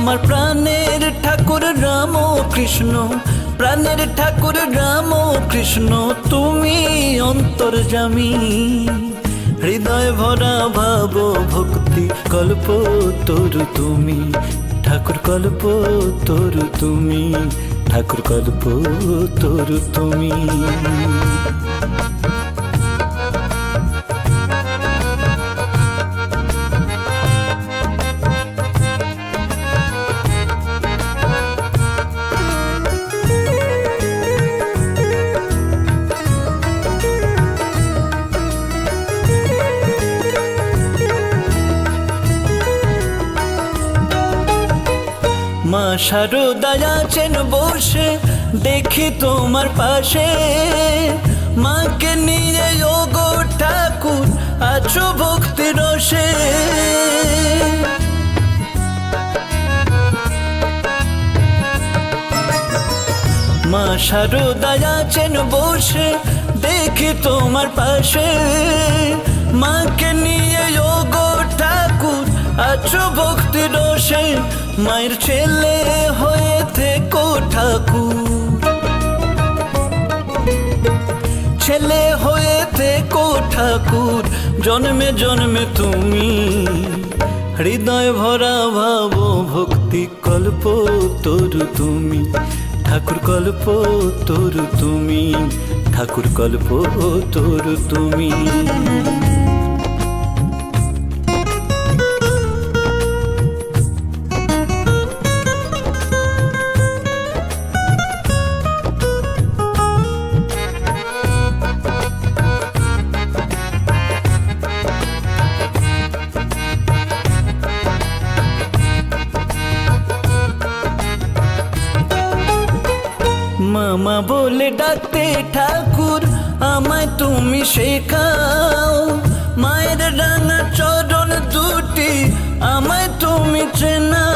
আমার প্রাণের ঠাকুর রাম কৃষ্ণ, প্রাণের ঠাকুর রাম কৃষ্ণ, তুমি অন্তর্যামী। হৃদয় ভরা ভাব ভক্তি কল্প তরু তুমি, ঠাকুর কল্প তরু তুমি, ঠাকুর কল্প তরু তুমি। মা শারদা আছেন বসে, দেখি তোমার পাশে, মাকে নিয়ে ওগো ঠাকুর আছো ভক্তি রসে। মা শারদা আছেন বসে, দেখি তোমার পাশে, মাকে নিয়ে ওগো ঠাকুর আছো ভক্তি রসে। মায়ের ছেলে হয়ে থেকো ঠাকুর, ছেলে হয়ে থেকো ঠাকুর, জন্মে জন্মে তুমি। হৃদয় ভরা ভাব ভক্তি কল্প তরু তুমি, ঠাকুর কল্প তরু তুমি, ঠাকুর কল্প তরু তুমি। মামা বলে ডাকতে ঠাকুর আমায় তুমি শেখাও, মায়ের রাঙা চরণ দুটি আমায় তুমি চেনাও।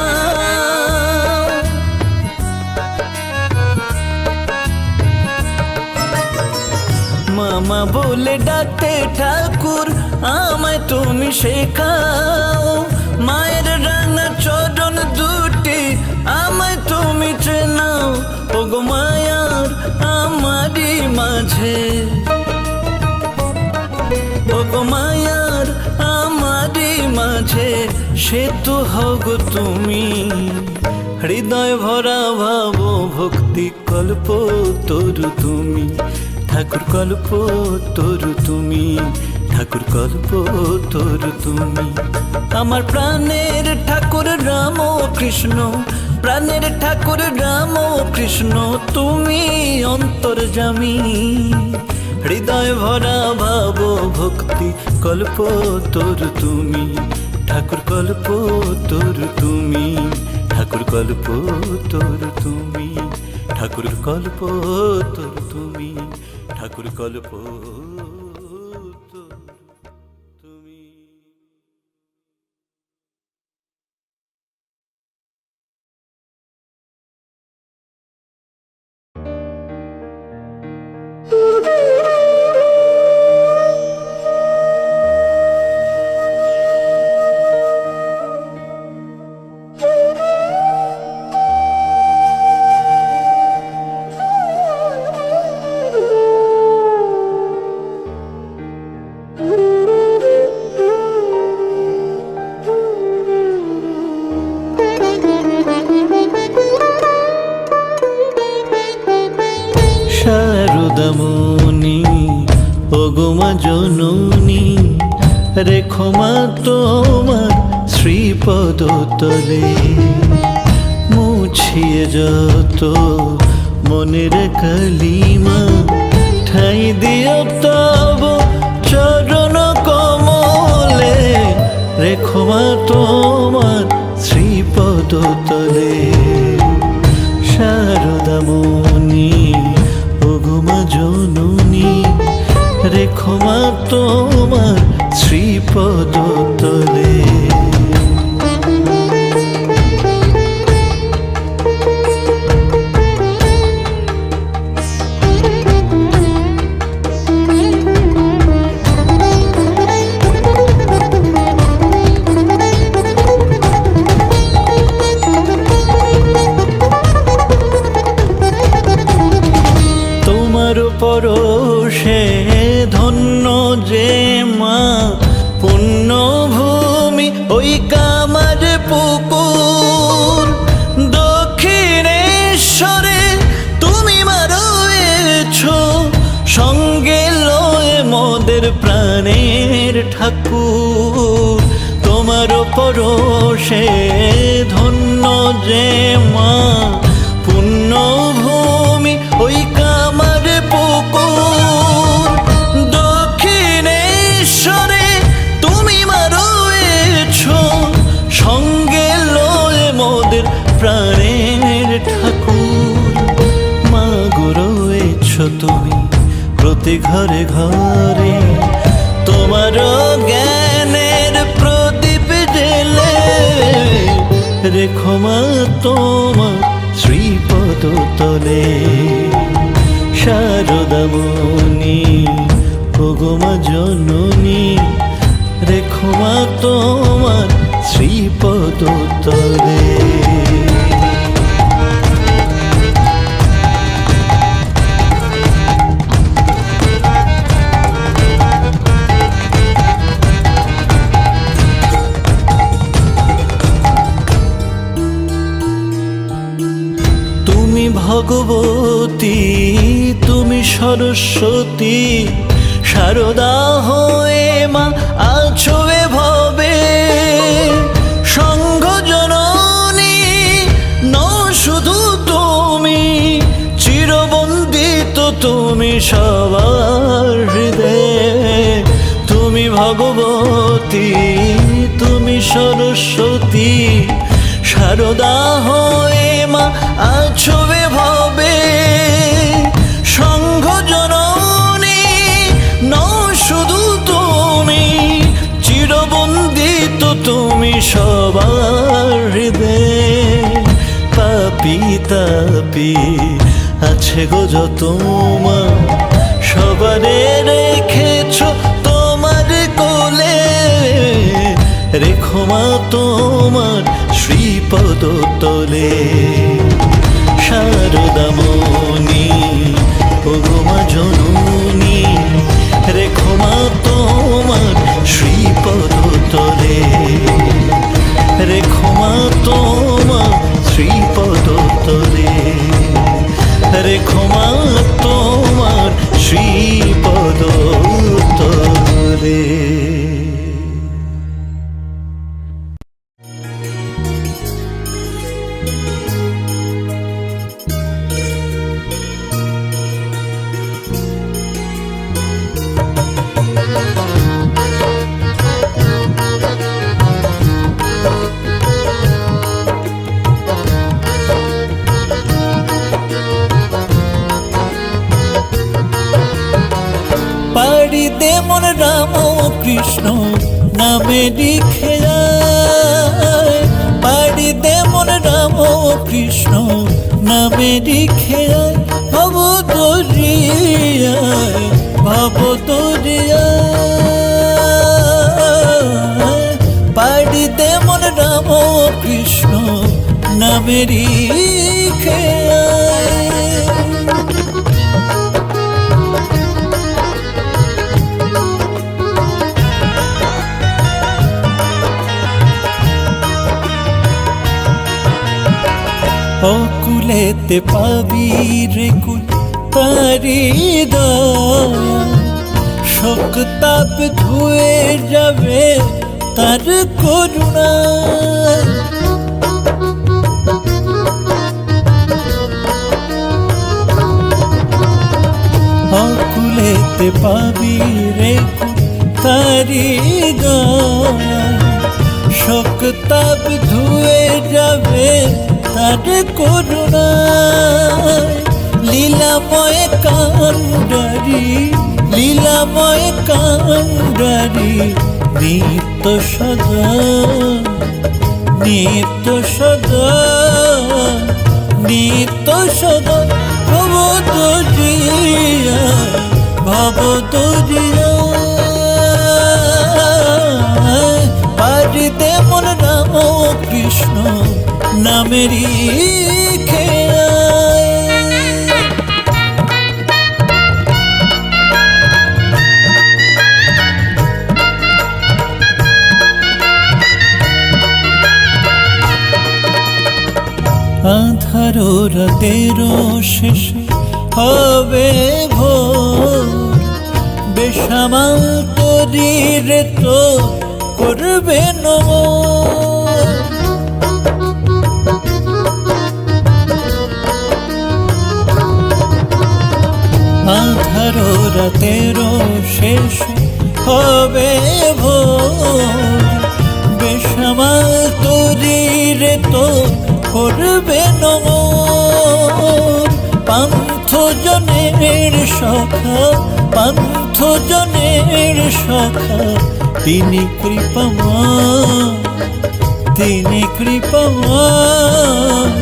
মামা বলে ডাকতে ঠাকুর আমায় তুমি শেখাও, মায়ের রাঙা চরণ দুটি আমায় তুমি চেনাও। ওগো মায়ার আমারই মাঝে, ওগো মায়ার আমারই মাঝে, সে তো হও গো তুমি। হৃদয় ভরা ভাব ভক্তি কল্প তরু তুমি, ঠাকুর কল্প তরু তুমি, ঠাকুর কল্প তরু তুমি। আমার প্রাণের ঠাকুর রাম কৃষ্ণ, প্রাণের ঠাকুর রাম কৃষ্ণ, তুমি অন্তর্যামী। হৃদয় ভরা ভাব ভক্তি কল্প তরু তুমি, ঠাকুর কল্প তরু তুমি, ঠাকুর কল্প তরু তুমি, ঠাকুর কল্প তরু তুমি, ঠাকুর কল্প তুমি। শারদামণি ওগো মা জননী, রেখো মা তোমার শ্রীপদ তলে, মুছিয়ে যত মনের কালিমা, ঠাই দিও তব চরণ কমলে, রেখো মা তোমার শ্রীপদ তলে। শারদামণি ওগো মা জননী, রেখো মা তোমার শ্রীপদ তলে। কামার পুকুর দক্ষিণেশ্বরে তুমি মা রয়েছ, সঙ্গে লয়ে মোদের প্রাণের ঠাকুর। তোমার পরশে ধন্য যে মা পুণ্যভূমি ওই কামার পুকুর দক্ষিণেশ্বরে তুমি মা রয়েছ, সঙ্গে লয়ে মোদের প্রাণের ঠাকুর। মা গো রয়েছ তুমি প্রতি ঘরে ঘরে, তোমার জ্ঞানের প্রদীপ জেলে রেখো মা তোমার শ্রীপদ তলে। শারদামণি ওগো মা জননী, রেখো মা তোমার শ্রীপদ তলে। ভগবতী তুমি সরস্বতী, শারদা হয়ে মা আছো এ ভবে। সংঘ জননী নও শুধু তুমি, চিরবন্দিত তুমি সবার হৃদয়ে। তুমি ভগবতী তুমি সরস্বতী, শারদা হয়ে মা আছো এ ভবে। সংঘ জননী নও শুধু তুমি, চিরবন্দিত তুমি সবার হৃদয়ে। পাপী তাপী আছে গো যত মা, সবারে রেখেছ তোমার কোলে। রেখো মা তোমার শ্রীপদ তলে। শারদামণি ওগো মা জননী, রেখো মা তোমার শ্রীপদ তলে। রেখো মা তোমার শ্রীপদ তলে। রেখো মা তোমার শ্রীপদ তলে। পাড়ি দে মন রাম কৃষ্ণ নামে লিখে যায়, পাড়ি দে মন রাম কৃষ্ণ নামে লিখে যায়। ভব দরিয়ায় ভব দরিয়ায়, পাড়ি দে মন রাম কৃষ্ণ নামে লিখে যায়। অকুলেতে পাবি রে কুল তারি দয়া, শোক তাপ ধুয়ে যাবে তার করুণা। অকুলেতে পাবি রে কুল তারি দয়া, শোক তাপ ধুয়ে যাবে তার করুণা। লীলাময় কান্ডারি লীলাময় কান্ডারি, নিত্য সদা নিত্য সদা নিত্য সদা। ভব দরিয়া ভব দরিয়া, পাড়ি দে মন রাম কৃষ্ণ নামেরি খেয়ায়। আধারো রাতেরও শেষে হবে ভোর, বেসামাল তরিরে তো করবে নমর। আধারো রাতেরও শেষে হবে ভোর, বেসামাল তরিরে তো করবে নমর। পান্থ জনের সখা, পান্থ জনের সখা, তিনি কৃপাময়, তিনি কৃপাময়,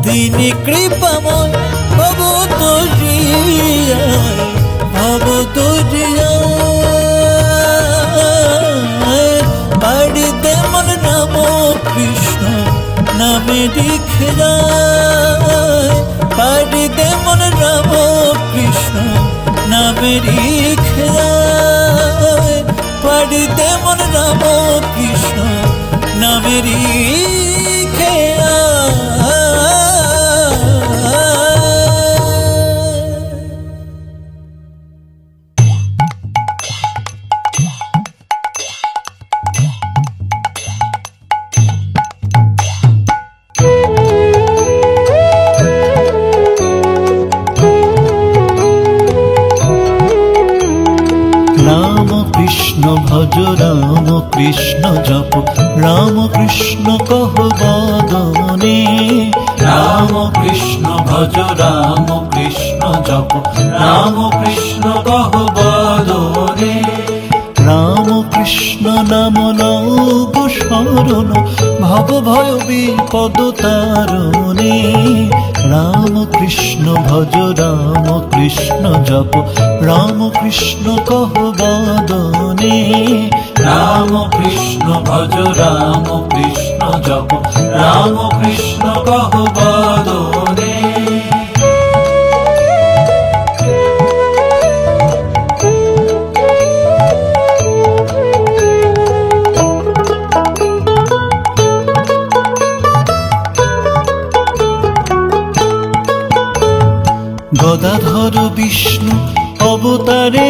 তিনি কৃপাময়। ভব দরিয়ায়, ভব দরিয়ায়, পাড়ি দে মন নাম কৃষ্ণ নামেরই খেলায়, পাড়ি দে মন নাম কৃষ্ণ নামেরই খেলায়, পাড়ি দে মন নাম কৃষ্ণ নামেরই খেলায়। রাম কৃষ্ণ ভজ রাম কৃষ্ণ জপ, রাম কৃষ্ণ কহ বদনে। রাম কৃষ্ণ ভজ রাম কৃষ্ণ জপ, রাম কৃষ্ণ কহ বদনে। রাম কৃষ্ণ নাম লব শরণ, ভব ভয় বিপদ তারণে। রাম কৃষ্ণ ভজ রাম কৃষ্ণ জপ, রাম কৃষ্ণ কহ বদনে। রাম কৃষ্ণ ভজ রাম কৃষ্ণ জপ, রাম কৃষ্ণ কহ বদনে। গদাধর বিষ্ণু অবতারে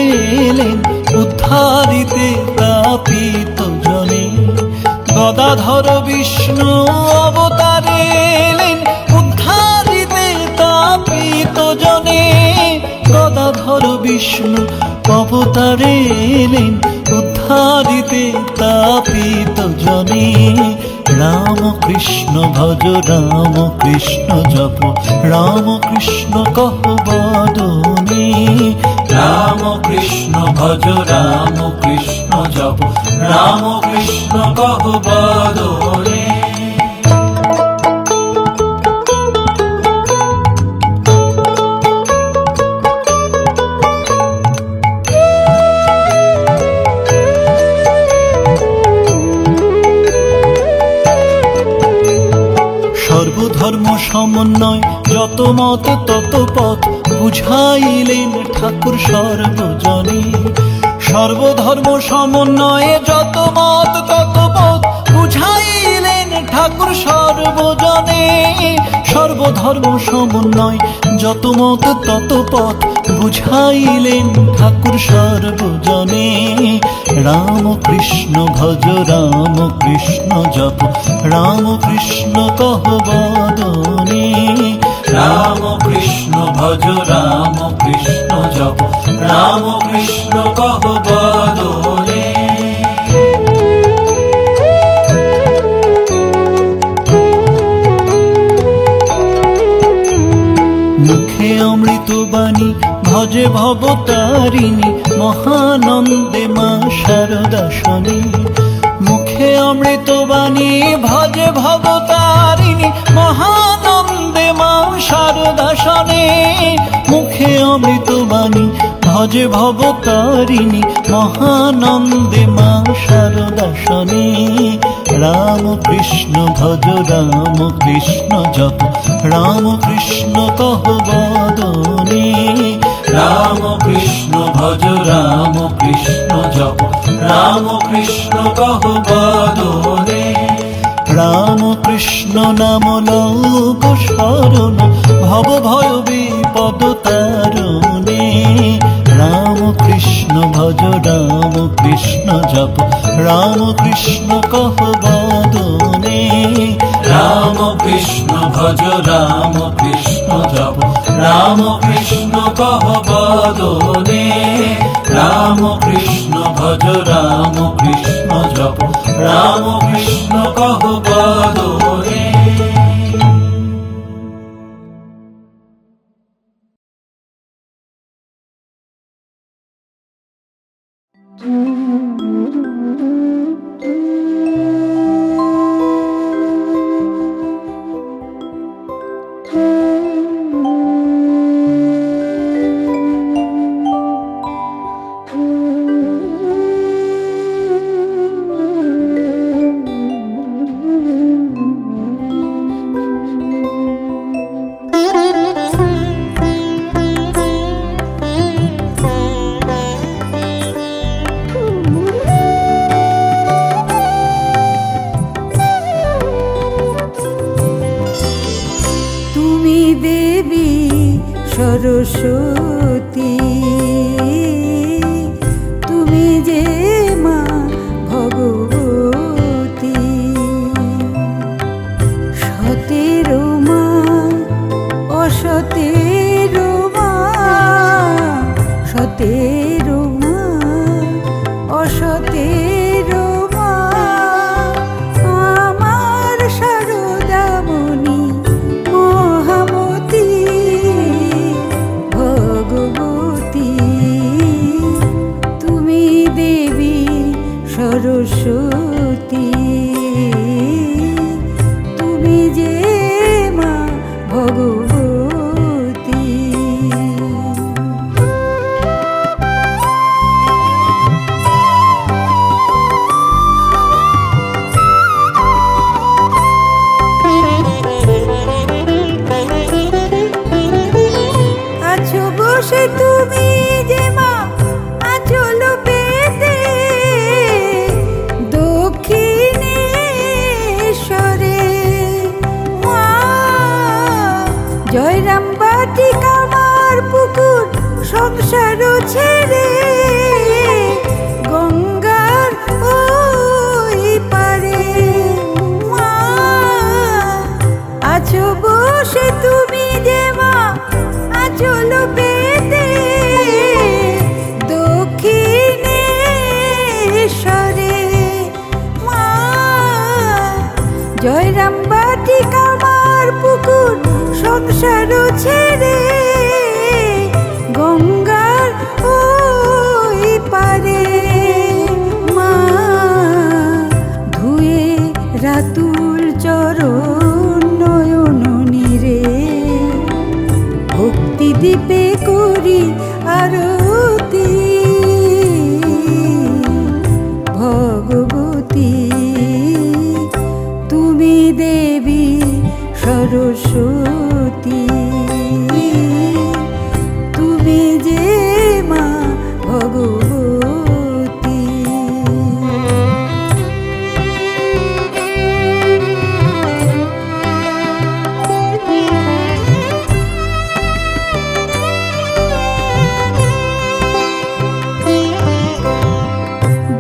এলেন, উদ্ধারিতে তাপিত জনে। গদাধর বিষ্ণু অবতারে এলেন, উদ্ধারিতে তাপিত জনে। গদাধর বিষ্ণু অবতারে এলেন, উদ্ধারিতে তাপিত জনে। রাম কৃষ্ণ ভজ রাম কৃষ্ণ জপ, রাম কৃষ্ণ কহ বদনে। রাম কৃষ্ণ ভজ রাম কৃষ্ণ জপ, রাম কৃষ্ণ কহ বদনে। সর্বধর্ম সমন্বয়, যত মত তত পথ, বুঝাইলেন ঠাকুর সর্বজনে। সর্বধর্ম সমন্বয়ে যত মত তত পথ, বুঝাইলেন ঠাকুর সর্বজনে। সর্বধর্ম সমন্বয়, যত মত তত পথ, বুঝাইলেন ঠাকুর সর্বজনে। রাম কৃষ্ণ ভজ রাম কৃষ্ণ জপ, রাম কৃষ্ণ কহ বদনে। রাম কৃষ্ণ ভজ রাম কৃষ্ণ জপ, রাম কৃষ্ণ কহ বদনে। মুখে অমৃত বাণী ভজে ভবতারিণী, মহানন্দে মা শারদা শনি। মুখে অমৃত বাণী ভজে ভবতারিণী, মহানন্দে মা শারদা শনি। মুখে অমৃত বাণী ভজে ভবতারিণী, মহানন্দে মা শারদা শনি। রাম কৃষ্ণ ভজ রাম কৃষ্ণ জপ, রাম কৃষ্ণ কহ বদনে। রাম কৃষ্ণ ভজ রাম কৃষ্ণ জপ, রাম কৃষ্ণ কহ বদনে। রাম কৃষ্ণ নাম লোক শরণ, ভব ভয় বিপদ তারণে। রাম কৃষ্ণ ভজ রাম কৃষ্ণ জপ, রাম কৃষ্ণ কহ বদনে। রাম কৃষ্ণ ভজ রাম কৃষ্ণ জপ, রাম কৃষ্ণ কহ বদনে। রাম কৃষ্ণ ভজ রাম কৃষ্ণ জপ, রাম কৃষ্ণ কহ বদনে। সরস্বতী তুমি যে মা ভগবতী, সতেরো মা অসতেরো মা, সতেরো মা অসতেরো মা, আমার শারদামণি মহামতি ভগবতী, তুমি দেবী সরস্বতী, তুমি যে মা ভগবতী। আছো বসে তুমি যে মা আচল পেতে, দক্ষিণেশ্বরে মা জয়রাম বাটিকা মার পুকুর সংসার ছেড়ে, গঙ্গার ওই পারে মা আছো বসে তুমি যে মা আচল পেতে, দক্ষিণেশ্বরে মা জয়রাম বাটিকা মার পুকুর সংসার ছেড়ে, গঙ্গার ওই পারে মা ধুয়ে রাতুল চরণ নয়ন নীরে, ভক্তি দীপে করি আরতি ভগবতী, তুমি দেবী সরস্বতী, তুমি যে মা ভগবতী।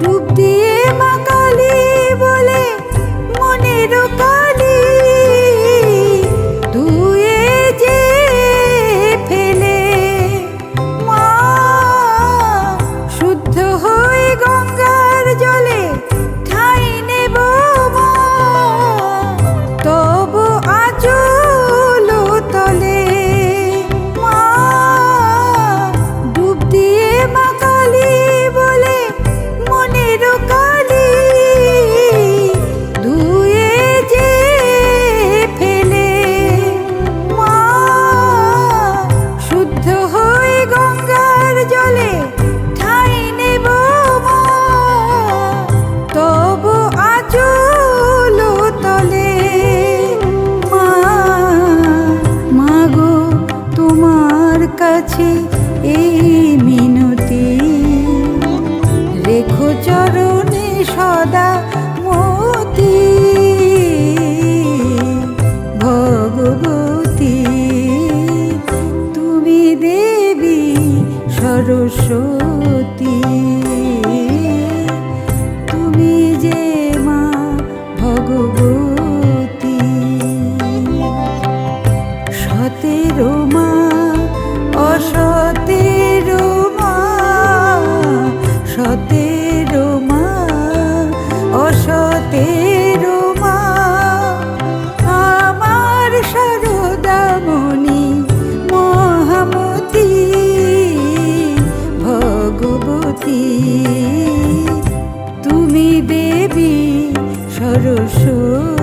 ডুব দিয়ে মা কালী বলে মনের কালী, দুই জগতের মা আমার শারদামণি মহামতি ভগবতী তুমি দেবী সরস্বতী।